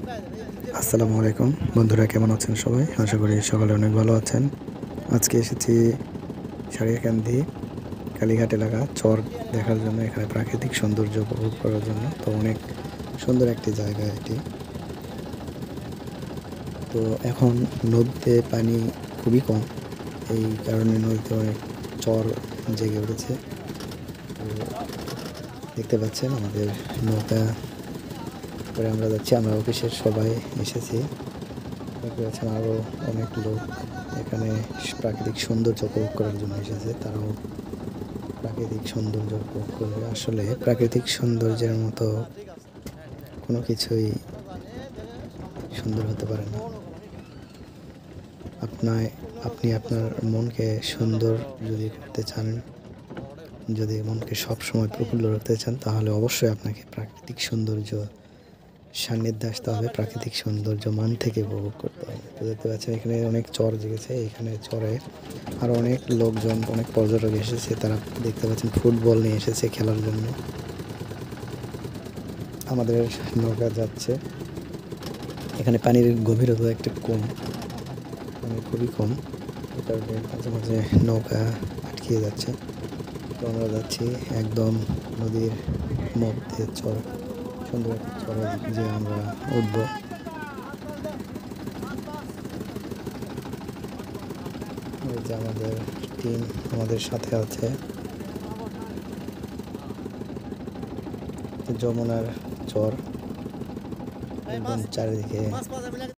আসসালামু আলাইকুম বন্ধুরা, কেমন আছেন সবাই? আশা করি সকালে অনেক ভালো আছেন। আজকে এসেছি সারিয়াকান্দি কালীঘাট এলাকা চর দেখার জন্য, এখানে প্রাকৃতিক সৌন্দর্য উপভোগ করার জন্য। তো অনেক সুন্দর একটি জায়গা এটি। তো এখন নদীতে পানি খুবই কম, এই কারণে নদীতে অনেক চর জেগে উঠেছে। তো দেখতে পাচ্ছেন আমাদের নৌকা করে আমরা যাচ্ছি, আমরা অফিসের সবাই এসেছি। দেখতে পাচ্ছেন আরও অনেক লোক এখানে প্রাকৃতিক সৌন্দর্য উপভোগ করার জন্য এসেছে। তারাও প্রাকৃতিক সৌন্দর্য উপভোগ করবে। আসলে প্রাকৃতিক সৌন্দর্যের মতো কোনো কিছুই সুন্দর হতে পারে না। আপনি আপনার মনকে সুন্দর যদি করতে চান, যদি মনকে সবসময় প্রফুল্ল রাখতে চান, তাহলে অবশ্যই আপনাকে প্রাকৃতিক সৌন্দর্য সান্নিধ্যে আসতে হবে, প্রাকৃতিক সৌন্দর্য মন থেকে উপভোগ করতে হবে। তো দেখতে পাচ্ছেন এখানে অনেক চর জেগেছে। এখানে চরে আরও অনেক লোকজন, অনেক পর্যটক এসেছে। তারা দেখতে পাচ্ছেন ফুটবল নিয়ে এসেছে খেলার জন্য। আমাদের নৌকা যাচ্ছে, এখানে পানির গভীরতা একটু কম, মানে খুবই কম। এ কারণে মাঝে মাঝে নৌকা আটকিয়ে যাচ্ছে। তো আমরা যাচ্ছি একদম নদীর মধ্যে চর, সুন্দর একটা চরে যে আমরা উঠবো। এই যে আমাদের টিম আমাদের সাথে আছে। যমুনার চর, একদম চারিদিকে